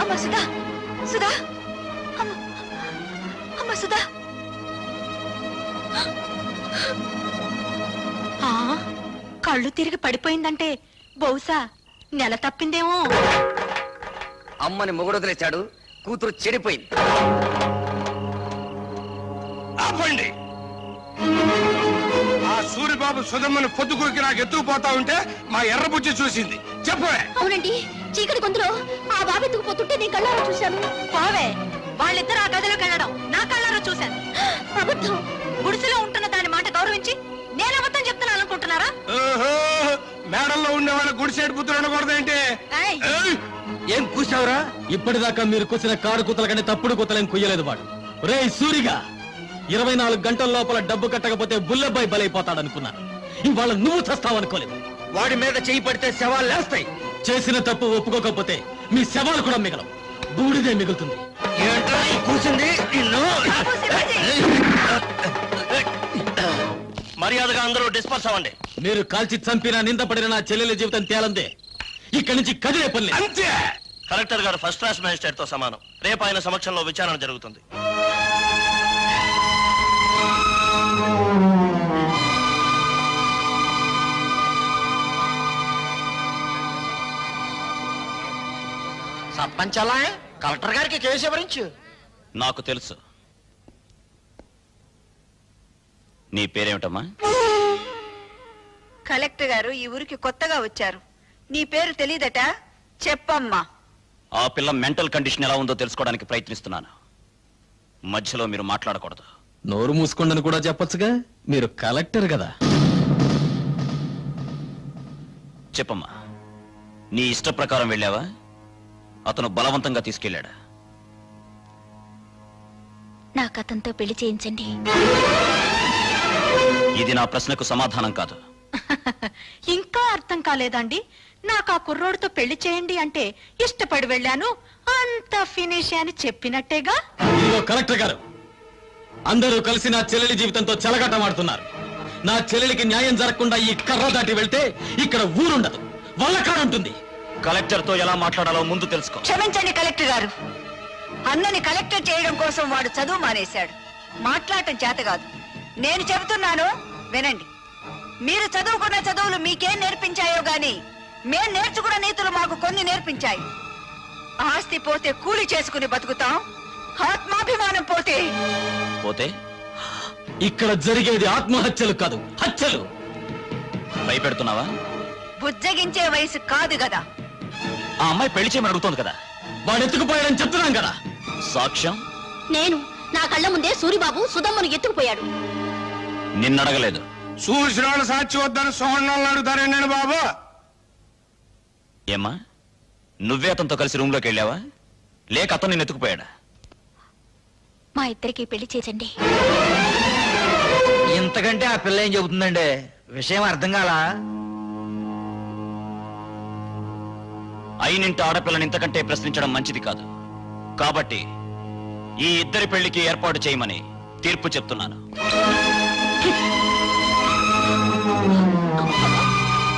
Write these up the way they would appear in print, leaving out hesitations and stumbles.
అమ్మ సుధా, సుధా, అమ్మ సుధా. కళ్ళు తిరిగి పడిపోయిందంటే బహుశా నెల తప్పిందేమో. అమ్మని మొగుడొదిలేశాడు, కూతురు చెడిపోయింది. ఆపండి. ఆ సూరిబాబు సుధమ్మను పొద్దుకోకి నాకు ఎత్తుకుపోతా ఉంటే మా ఎర్రబుజ్జి చూసింది. చెప్పవే. అవునండి, చీకటి గొంతులో ఆ బాబు ఎత్తుకుపోతుంటే నేను కళ్ళారా చూశాను. బావే, వాళ్ళిద్దరు ఆ గదిలోకి వెళ్ళడం నా కళ్ళారా చూశాను. అబద్ధం. గుడిసెలో ఉంటున్న దాని మాట గౌరవించి నేను అబద్ధం చెప్తున్నాను అనుకుంటున్నారా? మేడల్లో ఉండే వాళ్ళ గుడిసేడు పుత్రులు ఉండకూడదేంటి? ఏం కూసావురా? ఇప్పటిదాకా మీరు కూసిన కారు కూతల కంటే తప్పుడు కూతలేం కుయ్యలేదు వాడు. రే సూరిగా, 24 గంటల లోపల డబ్బు కట్టకపోతే బుల్లబ్బాయి బలైపోతాడనుకున్నాను. ఇవాళ నువ్వు చస్తావనుకోలేదు. వాడి మీద చేయి పడితే శవాలు లేస్తాయి. చేసిన తప్పు ఒప్పుకోకపోతే మీ శవాలు కూడా మిగలవు, బూడిదే మిగులుతుంది. ఏంట్రా కూసింది నిన్ను? మర్యాదగా అందరూ డిస్పర్స్ అవ్వండి. మీరు కాల్చి చంపినా నిందపడిన నా చెల్లెల జీవితం తేలందే. ఇక్కడి నుంచి కదిలే పని లేదు. అంతే. కలెక్టర్ గారు ఫస్ట్ క్లాస్ మ్యాజిస్ట్రేట్ తో సమానం. రేపు ఆయన సమక్షంలో విచారణ జరుగుతుంది. సర్పంచ్ అలా కలెక్టర్ గారికి కేసు ఎవరించు. నాకు తెలుసు. నీ పేరేమిటమ్మా? కలెక్టర్ గారు ఈ ఊరికి కొత్తగా వచ్చారు. నీ పేరు తెలీదట? చెప్పమ్మా. ఆ పిల్ల మెంటల్ కండిషన్ ఎలా ఉందో తెలుసుకోవడానికి ప్రయత్నిస్తున్నాను. మధ్యలో మీరు మాట్లాడకూడదు. నోరు మూసుకోండని కూడా చెప్పొచ్చుగా, మీరు కలెక్టర్ కదా. చెప్పమ్మా, నీ ఇష్ట ప్రకారం వెళ్ళావా? అతను బలవంతంగా తీసుకెళ్ళాడా? నాకు అతనితో పెళ్లి చేయించండి. ఇది నా ప్రశ్నకు సమాధానం కాదు. ఇంకా అర్థం కాలేదండి? నాకు ఆ కుర్రోడితో పెళ్లి చేయండి అంటే ఇష్టపడి వెళ్ళాను, అంత ఫినిష్ అని చెప్పినట్టేగా. ఇదిగో కలెక్టర్ గారు, అందరూ కలిసి నా చెల్లెలి జీవితంతో చెలగాటమాడుతున్నారు. నా చెల్లెలికి న్యాయం జరగకుండా ఈ కర్ర దాటి వెళ్తే ఇక్కడ ఊరుండదు, వల్లకాడుంటుంది. కలెక్టర్ తో ఎలా మాట్లాడాలో ముందు తెలుసుకో. క్షమించండి కలెక్టర్ గారు, అన్నని కలెక్టర్ చేయడం కోసం వాడు చదువు మానేశాడు. మాట్లాడటం చేత కాదు. నేను చెబుతున్నాను వినండి. మీరు చదువుకున్న చదువులు మీకేం నేర్పించాయో గాని మేం నేర్చుకున్న నీతులు మాకు కొన్ని నేర్పించాయి. ఆస్తి పోతే కూలి చేసుకుని బతుకుతాం, ఆత్మాభిమానం పోతే పోతే ఇక్కడ జరిగేది ఆత్మహత్యలు కాదు, హత్యలు. భయపెడుతున్నావా? బుజ్జగించే వయసు కాదు కదా. ఆ అమ్మాయి పెళ్లి చేయమని అడుగుతోంది కదా. వాడు ఎత్తుకుపోయాడని చెప్తున్నాం కదా. సాక్ష్యం? నేను నా కళ్ళ ముందే సూరిబాబు సుధమ్మను ఎత్తుకుపోయాడు. నిన్నడగలేదు. చూసిన వాళ్ళు సాక్షి వద్దని సోహన్నాళ్ళు అడుగుతారండి బాబు. ఏమ్మా, నువ్వే అతనితో కలిసి రూమ్ లోకి వెళ్ళావా, లేక అతను నిన్ను ఎత్తుకుపోయాడా? మా ఇద్దరికి పెళ్లి చేయండి. ఇంతకంటే ఆ పిల్ల ఏం చెబుతుందండి? విషయం అర్థం కాలా? అయినింటి ఆడపిల్లని ఇంతకంటే ప్రశ్నించడం మంచిది కాదు. కాబట్టి ఈ ఇద్దరి పెళ్లికి ఏర్పాటు చేయమని తీర్పు చెప్తున్నాను.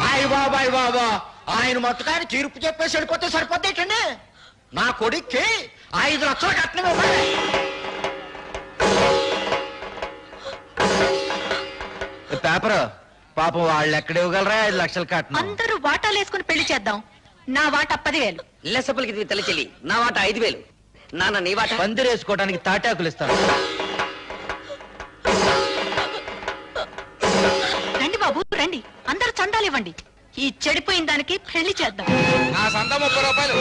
అయ్య బాబాయ్ బాబా, ఆయన మొత్తకాన్ని తీర్పు చెప్పేసి వెళ్ళిపోతే సరిపోతేటండి. నా కొడుక్కి 5 లక్షలు కట్నం ఇవ్వాలి. పేపర్ పాపం వాళ్ళు ఎక్కడ ఇవ్వగలరా 5 లక్షలు కట్నం? అందరూ వాటాలు వేసుకుని పెళ్లి చేద్దాం. నా వాటా 10,000. లెసపలికి తల్లి, నా వాట 5,000. నాన్న నీ వాట? పందిరేసుకోవడానికి తాటాకులు ఇస్తాను. రండి బాబు రండి, అందరూ చందాలు ఇవ్వండి. ఈ చెడిపోయిన దానికి పెళ్లి చేద్దాం. నా సంత 30 రూపాయలు.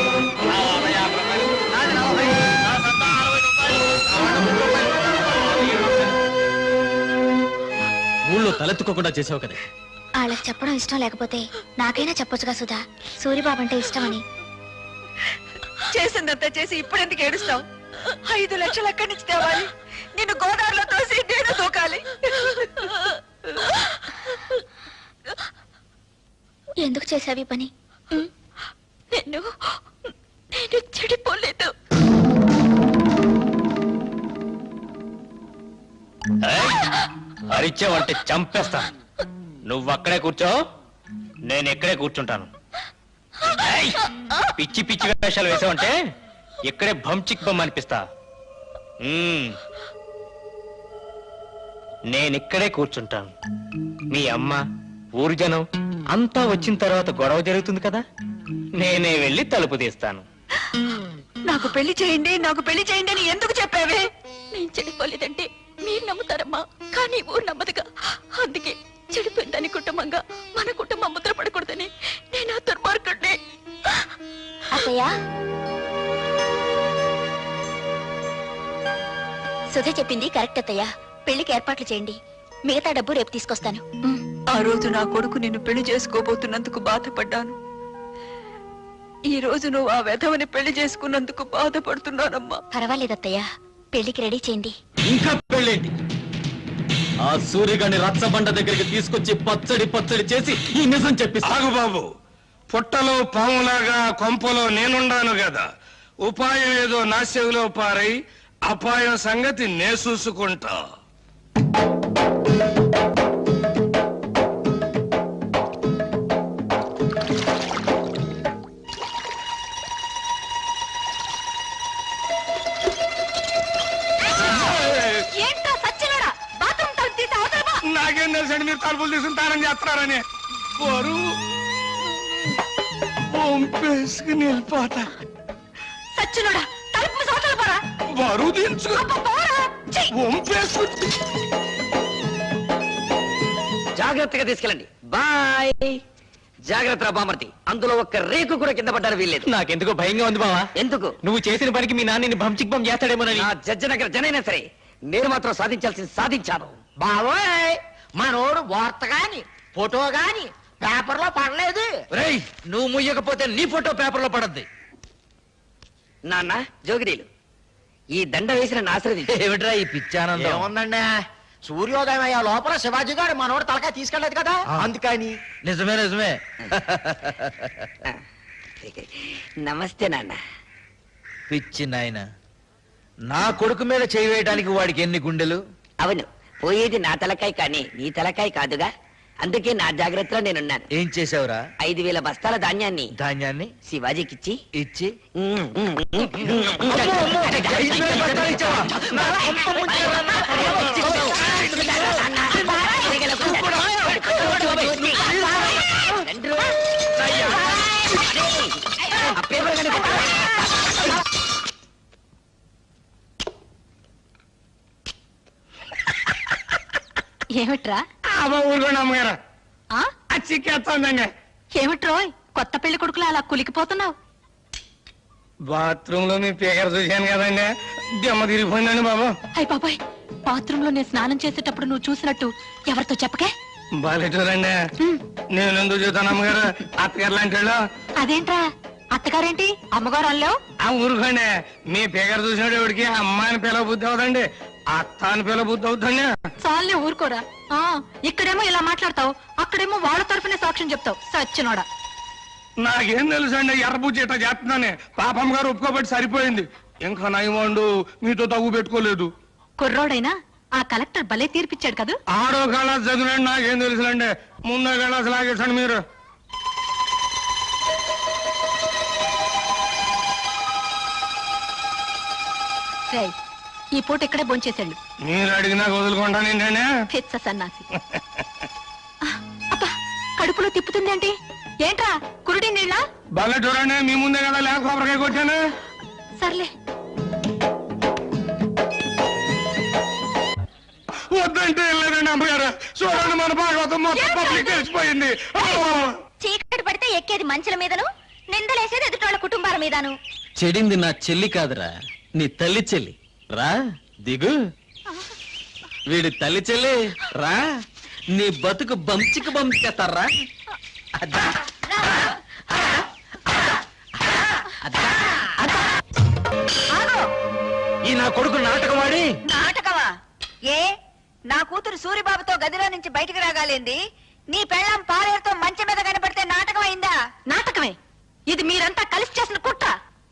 ఊళ్ళో తలెత్తుకోకుండా చేసావు కదా. వాళ్ళకి చెప్పడం ఇష్టం లేకపోతే నాకైనా చెప్పొచ్చుగా సుధా, సూరిబాబు అంటే ఇష్టమని. చేసిందంతా చేసి ఇప్పుడెందుకు ఏడుస్తావు? 5 లక్షలు ఎక్కడి నుంచి తేవాలి? నిన్ను గోదావరిలో తోసి నేను దూకాలి. ఎందుకు చేసావి పని? నేను చెడిపోలేదు. అరిచావంటే చంపేస్తా. నువ్వు అక్కడే కూర్చో, నేను ఇక్కడే కూర్చుంటాను. పిచ్చి పిచ్చి వేషాలు వేసావంటే ఇక్కడే భంచిక్ బొమ్మ అనిపిస్తా. నేనిక్కడే కూర్చుంటాను. మీ అమ్మ, ఊరు జనం అంతా వచ్చిన తర్వాత గొడవ జరుగుతుంది కదా, నేనే వెళ్ళి తలుపు తీస్తాను. నాకు పెళ్లి చేయండి, నాకు పెళ్లి చేయండి అని ఎందుకు చెప్పావే? నేను చెడిపోలేదంటే మీరు నమ్ముతారమ్మా, కానీ ఊరు నమ్మదుగా. అందుకే చెడిపోయిందని కుటుంబంగా మన కుటుంబం ముద్ర పడకూడదని నేను ఆ దుర్మార్గుడిని. అత్తయ్య, సుధ చెప్పింది కరెక్ట్ అత్తయ్య. పెళ్లికి ఏర్పాట్లు చేయండి, మిగతా డబ్బు రేపు తీసుకొస్తాను. ఆ రోజు నా కొడుకు నిన్ను పెళ్లి చేసుకోబోతున్నందుకు బాధపడ్డాను. ఈ రోజు నువ్వు ఆ వెధవని పెళ్లి చేసుకున్నందుకు బాధపడుతున్నానమ్మా. పర్వాలేదు అత్తయ్య, పెళ్లికి రెడీ చేయండి. ఇంకా పెళ్ళేంటి? ఆ సూర్యగాని రచ్చబండ దగ్గరికి తీసుకొచ్చి పచ్చడి పచ్చడి చేసి ఈ నిజం చెప్పిస్తా. ఆగు బాబు, పుట్టలో పాములాగా కొంపలో నేనుండాను కదా, ఉపాయం ఏదో నా చెవిలో పారై అపాయం సంగతి నే చూసుకుంటా. ఏంటో సచ్చినోడా, బాత్రూమ్ తలుపు తీసి అవతల పో. నాకేం తెలుసండి మీరు తలుపులు తీసుకుని తానం చేస్తున్నారని. బరువు వంపేసుకుని వెళ్ళిపోతా. సచ్చినోడా, తలుపు మూసి అవతల పోరా. బరువు దించుకు అబ్బా, పోరా. ఛీ! వంపేసుకు. జాగ్రత్తగా తీసుకెళ్ళండి. బాయ్. జాగ్రత్త బామర్తి, అందులో ఒక్క రేకు కూడా కింద పడ్డారు వీల్లేదు. నాకెందుకో భయంగా ఉంది బావా. ఎందుకు? నువ్వు చేసిన పనికి మీ నాన్నని భంచిక్ బొమ్మ చేస్తాడేమోనని. నా జడ్జనగర్ జనైనా సరే నేను మాత్రం సాధించాల్సింది సాధించాను. బావోయ్, మనోడు వార్త గాని ఫోటో గాని పేపర్ లో పడలేదు. రేయ్, నువ్వు ముయ్యకపోతే నీ ఫోటో పేపర్ లో పడద్ది. నాన్న జోగిరీలు, ఈ దండ వేసిన ఆశ్రదించి. ఏమిట్రా ఈ పిచ్చానందం? ఏముందండి, సూర్యోదయం అయ్యే లోపల శివాజీ గారు మనోడు తలకాయ తీసుకెళ్ళలేదు కదా, అందుకని. నిజమే నిజమే. నమస్తే నాన్న. పిచ్చి నాయన, నా కొడుకు మీద చేయి వేయడానికి వాడికి ఎన్ని గుండెలు? అవును, పోయేది నా తలకాయ కానీ నీ తలకాయ కాదుగా, అందుకే నా జాగ్రత్తలో నేనున్నాను. ఏం చేసావురా? 5,000 బస్తాల ధాన్యాన్ని ధాన్యాన్ని శివాజీకిచ్చి ఇచ్చి 5,000 బస్తాలు ఇచ్చావా? నా కొంప ముంచారా? ఆ పేపర్ కానీ ఏమిట్రా? ఊరుకోండి అమ్మగారు, ఆ? చిక్కేస్తుందండి. ఏమిట్రోయ్, కొత్త పెళ్లి కొడుకులా అలా కులికిపోతున్నావు? బాత్రూమ్ లో మీ పేకర చూశాను కదండి, దెమ్మ తిరిగిపోయిందండి బాబు. అయ్య బాబాయ్, బాత్రూమ్ లో నేను స్నానం చేసేటప్పుడు నువ్వు చూసినట్టు ఎవరితో చెప్పకే. బాలేటూరండి, నేను ఎందుకు చూస్తాను అమ్మగారు, అత్తగారు లాంటి వాళ్ళు. అదేంట్రా, అత్తగారేంటి అమ్మగారు అల్లావు? ఆ ఊరుకోండి, మీ పేకర చూసినప్పుడు ఎవరికి అమ్మాయిని పిల్ల బుద్ధి అవుతండి, అత్త అని పిల్ల బుద్ధి అవుతుంది. చాలే ఊరుకోరా. ఆ, ఇక్కడేమో ఇలా మాట్లాడతావు, అక్కడేమో వాళ్ళ తరఫునే సాక్ష్యం చెప్తావు. సచ్చినోడా. నాకేం తెలుసు అండి, ఎర్రబుజ్జి ఇట్లా చేస్తున్నానే, పాపమ్మ గారు ఒప్పుకోబట్టి సరిపోయింది. ఇంకా నయమండు మీతో తగ్గు పెట్టుకోలేదు. కుర్రోడైనా ఆ కలెక్టర్ భలే తీర్పిచ్చాడు కదూ. ఆడో కళాసు చదివినండి, నాకేం తెలుసులండి, ముందో కళాసు లాగేసండి మీరు. రేయ్, ఈ పూట ఇక్కడే భోంచేసాడు. మీరు అడిగినా వదులుకుంటాను ఏంటండి. పిచ్చ సన్నాసి. అబ్బా, కడుపులో తిప్పుతుందేంటి? ఏంట్రా కురుడి నీళ్ళ? బాగా చూడండి, మీ ముందే కదా లేక కొబ్బరికాయ కొట్టాను. సర్లే. వద్దంటే వెళ్ళలేదండి అమ్మగారు, చూడండి మన భాగవతం మొత్తం పబ్లిక్ తెలిసిపోయింది. చీకటి పడితే ఎక్కేది మంచుల మీదను, నిందలేసేది ఎదుటోళ్ళ కుటుంబాల మీదను. చెడింది నా చెల్లి కాదురా, నీ తల్లి చెల్లి. రా దిగు. వీడి తల్లి చెల్లి రా, నీ బతుకు బంచికి బంచేస్తారా. ఈ నా కొడుకు నాటకవాడి. నాటకమా? ఏ, నా కూతురు సూరిబాబుతో గదిలో నుంచి బయటికి రాగాలేంది? నీ పెళ్ళం పాలేరుతో మంచం మీద కనపడితే నాటకం అయిందా? నాటకమే. ఇది మీరంతా కలిసి చేసిన కుట్ర.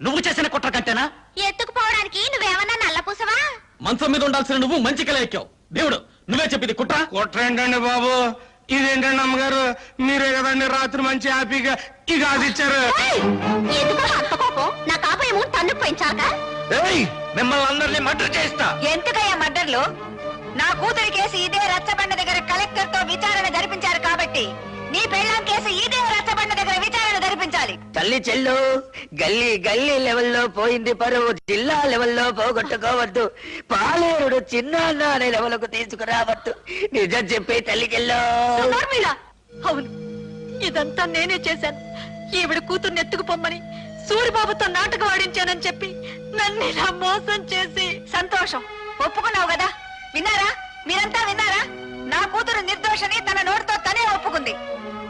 నువ్వు చేసిన కుట్ర కంటేనా? ఎత్తుకుపోవడానికి నువ్వేమన్నా నల్లపూసవా? మంచం మీద ఉండాల్సిన నువ్వు మంచి కల ఎక్కావు. దేవుడు, నువ్వే చెప్పింది కుట్ర. కుట్ర ఏంటండి బాబు, ఇదేంటండి అమ్మగారు, మీరే కదండి రాత్రి మంచి హ్యాపీగా ఈ గాజు ఇచ్చారు. ఎందుకు అంత కోపం? నా కాపేమో తన్ను పోయించాక ఏయ్, మిమ్మల్ని అందరినీ మర్డర్ చేస్తా. ఎందుకయ్యా మర్డర్లు? నా కూతురి కేసు ఇదే రచ్చబండ దగ్గర కలెక్టర్ తో విచారణ జరిపించారు కాబట్టి నీ పెళ్ళాం కేసు ఇదే రచ్చబండ దగ్గర విచారణ జరిపించాలి. తల్లి చెల్లు గల్లీ గల్లీ లెవెల్లో పోయింది పరువు, జిల్లా లెవెల్లో పోగొట్టుకోవద్దు, పాలేరుడు చిన్న అనే లెవెల్కు తీసుకురావద్దు. నిజం చెప్పే తల్లికెళ్ళో. నోర్మిళ, అవును ఇదంతా నేనే చేశాను. ఈవిడ కూతుర్ని ఎత్తుకుపోమ్మని సూరిబాబుతో నాటకం ఆడించానని చెప్పి నన్ను ఇలా మోసం చేసి. సంతోషం, ఒప్పుకున్నావు కదా. విన్నారా? మీరంతా విన్నారా? నా కూతురు నిర్దోషని తన నోటితో తనే ఒప్పుకుంది.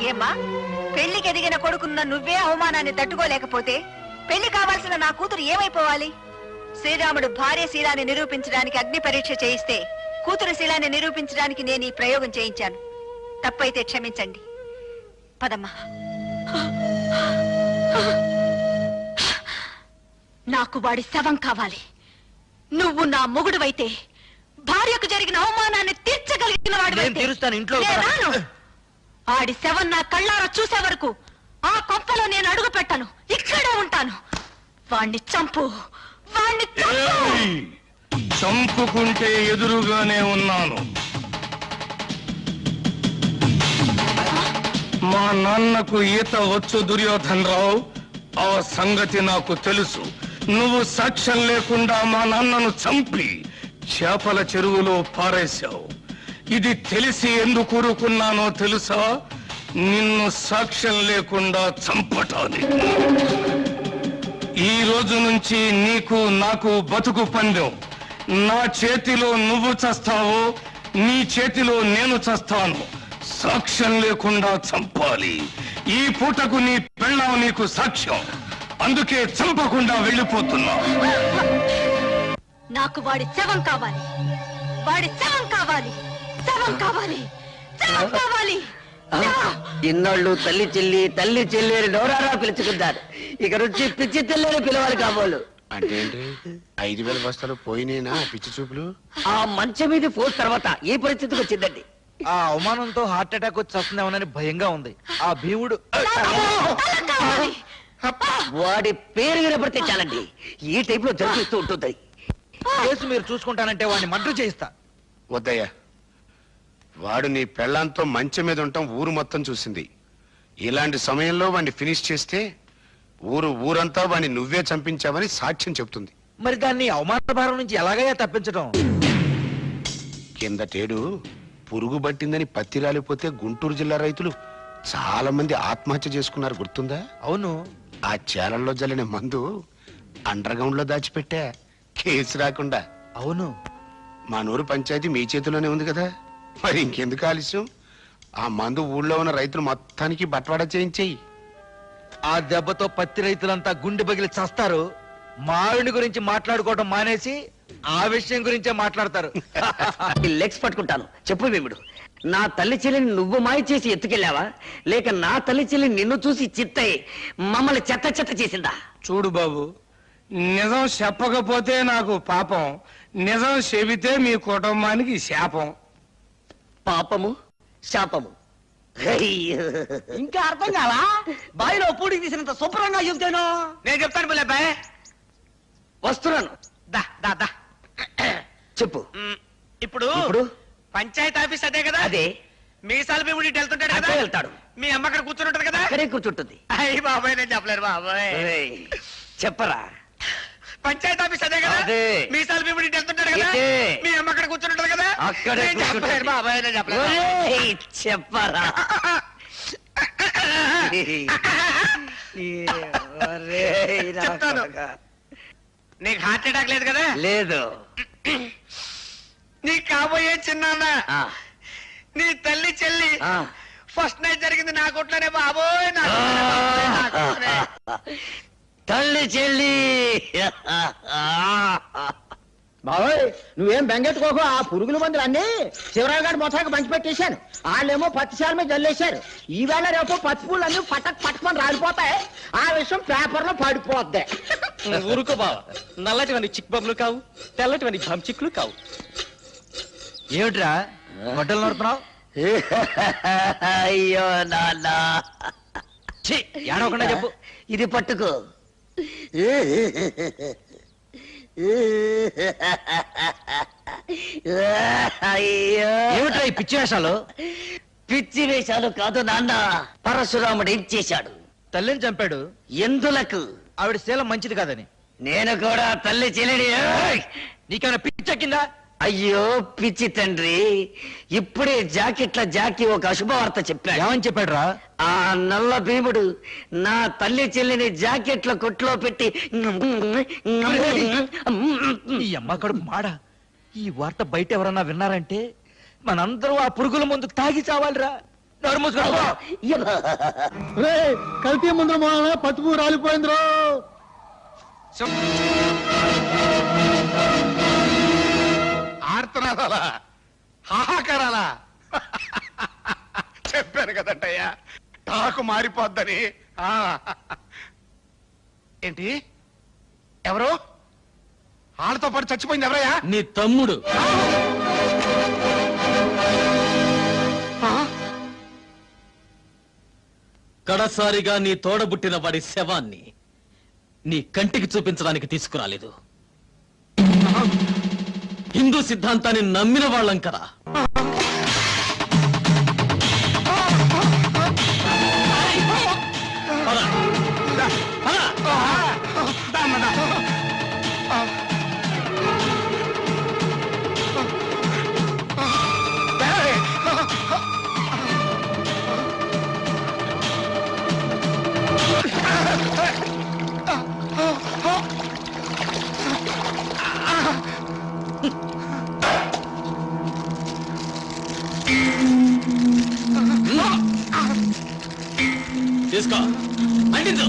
ఏమ్మా, పెళ్లికి ఎదిగిన కొడుకున్న నువ్వే అవమానాన్ని తట్టుకోలేకపోతే పెళ్లి కావాల్సిన నా కూతురు ఏమైపోవాలి? శ్రీరాముడు భార్య శీలాన్ని నిరూపించడానికి అగ్ని పరీక్ష చేయిస్తే కూతురు శీలాన్ని నిరూపించడానికి నేను ఈ ప్రయోగం చేయించాను. తప్పైతే క్షమించండి. పదమ్మా. నాకు వాడి శవం కావాలి. నువ్వు నా మొగుడువైతే భార్యకు జరిగిన అవమానాన్ని తీర్చగలిగిన నేను వాడివైతే తీరుస్తాను. ఇంట్లో నేను రాను. ఆడి శవం నా కళ్ళారా చూసే వరకు ఆ కొంపలో నేను అడుగు పెట్టను. ఇక్కడే ఉంటాను. వాణ్ణి చంపు, వాణ్ణి చంపు. ఏయ్! చంపుకుంటే ఎదురుగానే ఉన్నాను. మా నాన్నకు ఈత వచ్చు దుర్యోధన్ రావు, ఆ సంగతి నాకు తెలుసు. నువ్వు సాక్ష్యం లేకుండా మా నాన్నను చంపి చేపల చెరువులో పారేశావు. ఇది తెలిసి ఎందుకు ఊరుకున్నానో తెలుసా? నిన్ను సాక్ష్యం లేకుండా చంపటానికి. ఈ రోజు నుంచి నీకు నాకు బతుకు పందెం. నా చేతిలో నువ్వు చస్తావో, నీ చేతిలో నేను చస్తాను. సాక్ష్యం లేకుండా చంపాలి. ఈ పూటకు నీ పెళ్ళాం నీకు సాక్ష్యం. అందుకే చంపకుండా వెళ్ళిపోతున్నా. నాకు వాడి శవం కావాలి. వాడి శవం కావాలి. శవం కావాలి. శవం కావాలి. ఇన్నాళ్ళు తల్లి చెల్లి అని నోరారా పిలుచుకుంటారు. ఇక నుంచి పిచ్చి తెల్లని పిలవాలి కాబోలు. అంటే 5,000 బస్తాలు పోయినేనా పిచ్చి చూపులు? ఆ మంచం మీద పోస్ట్ తర్వాత ఈ పరిస్థితికి వచ్చిందండి. ఆ అవమానంతో హార్ట్ అటాక్ వచ్చి వస్తుందేమోనని భయంగా ఉంది. ఆ భీముడు వాడి పేరు వినపడితే చాలండి ఈ టైప్ లో జరిపిస్తూ ఉంటుంది. కేసు మీరు చూసుకుంటానంటే వాడిని మర్డర్ చేయిస్తా. వద్దయ్యా, వాడు నీ పెళ్ళాంతో మంచం మీద ఉండటం ఊరు మొత్తం చూసింది. ఇలాంటి సమయంలో వాడిని ఫినిష్ చేస్తే ఊరంతా వాడిని నువ్వే చంపించావని సాక్ష్యం చెప్తుంది. మరి దాన్ని అవమాన భారం నుంచి ఎలాగయ్యా తప్పించడం? కిందటేడు పురుగు పట్టిందని పత్తి రాలిపోతే గుంటూరు జిల్లా రైతులు చాలా మంది ఆత్మహత్య చేసుకున్నారు, గుర్తుందా? అవును. ఆ చేలల్లో జల్లిన మందు అండర్ గ్రౌండ్ లో దాచిపెట్టా, కేసు రాకుండా. అవును. మా నూరు పంచాయతీ మీ చేతిలోనే ఉంది కదా, మరి ఇంకెందుకు ఆలస్యం? ఆ మందు ఊళ్ళో ఉన్న రైతులు మొత్తానికి బట్వాడా చేయించేయి. ఆ దెబ్బతో పత్తి రైతులంతా గుండె పగిలి చస్తారు. మావిడి గురించి మాట్లాడుకోవడం మానేసి ఆ విషయం గురించే మాట్లాడతారు. లెగ్స్ పట్టుకుంటాను. చెప్పు భీముడు, నా తల్లి చెల్లిని నువ్వు మాయ చేసి ఎత్తుకెళ్ళావా, లేక నా తల్లి చెల్లి నిన్ను చూసి చిత్తయి మమ్మల్ని చెత్త చెత్త చేసిందా? చూడు బాబు, నిజం చెప్పకపోతే నాకు పాపం, నిజం చెబితే మీ కుటుంబానికి శాపం. పాపము శాపము ఇంకా అర్థం కావా? బావిలో పూడికి తీసినంత శుభ్రంగా చెబుతాను. నేను చెప్తాను పిల్లబ్బాయ్. వస్తున్నాను. దా దా దా. చెప్పు. ఇప్పుడు ఇప్పుడు పంచాయతీ ఆఫీస్ అదే కదా? అదే. మీసాల భీముడి వెళ్తుంటాడు కదా? అక్కడే వెళ్తాడు. మీ అమ్మ అక్కడ కూర్చుని ఉంటది కదా? అక్కడే కూర్చుంటుంది. అయ్యి బాబాయ్, నేను చెప్పలేరు బాబాయ్. ఏయ్, చెప్పరా. పంచాయతీ ఆఫీస్ అదే కదా? అదే. మీసాల భీముడి వెళ్తుంటాడు కదా? ఇదే. మీ అమ్మ అక్కడ కూర్చుని ఉంటది కదా? అక్కడే నేను చెప్పలేరు కూర్చుంటుంది. బాబాయ్, నేను చెప్పలేరు. ఒరేయ్, చెప్పరా. ఒరేయ్, నా చెప్తాను. కొడుకా. నీకు హార్ట్ అటాక్ లేదు కదా? లేదు. నీ కాబోయే చిన్నాన్న, ఆ, నీ తల్లి చెల్లి ఆ. ఫస్ట్ నైట్ జరిగింది నా కొట్లోనే బాబోయ్. నా కొట్లోనే బాబోయ్, నా కొట్లోనే. తల్లి చెల్లి. బాబోయ్, నువ్వేం బెంగెట్టుకోకు. ఆ పురుగుల మందులు అన్ని శివరావు గారి మొత్తానికి పంచి పెట్టేశాను. వాళ్ళేమో పత్తిశాల మీద జల్లేశారు. ఈవేళ రేపు పత్తి పూలు అన్ని పట్టుకొని రాలిపోతాయి. ఆ విషయం పేపర్ లో పడిపోద్ది. ఊరుకో బావ, నల్లటివని చిక్ బొమ్మలు కావు, తెల్లటివని చిక్కులు కావు. ఏమిట్రా గొడ్డలు నడుతున్నావు? అయ్యో నాన్న. ఏడవకుండా చెప్పు. ఇది పట్టుకో. అయ్యో ఏమిట్రా ఈ పిచ్చి వేషాలు? పిచ్చి వేషాలు కాదు నాన్న. పరశురాముడు ఏం చేశాడు? తల్లిని చంపాడు. ఎందులకు? ఆవిడ శీలం మంచిది కాదని. నేను కూడా తల్లి చెల్లిని. నీకేమైనా పిచ్చెక్కిందా? అయ్యో పిచ్చి తండ్రి, ఇప్పుడే జాకీ ఒక అశుభవార్త చెప్పాడు. ఏమని చెప్పాడురా? ఆ నల్ల భీముడు నా తల్లి చెల్లిని జాకెట్ల కొట్లో పెట్టి ఈ అమ్మ కడుపు మాడ. ఈ వార్త బయట ఎవరన్నా విన్నారంటే మనందరూ ఆ పురుగుల ముందు తాగి చావాలిరా. నోరు మూసుకో. కల్తీ ముందు పసుపు రాలిపోయిందిరో. ఆర్తనాదాలా, హాహాకారాలా? చెప్పాను కదంటయ్యా, టాకు మారిపోద్దని. ఆ. ఏంటి? ఎవరు? వాళ్ళతో పాటు చచ్చిపోయింది ఎవరయ్యా? నీ తమ్ముడు. కడసారిగా నీ తోడబుట్టిన వాడి శవాన్ని నీ కంటికి చూపించడానికి తీసుకురాలేదు. హిందూ సిద్ధాంతాన్ని నమ్మిన వాళ్ళం కదా. పద. పద. తీసుకో, అంటించు.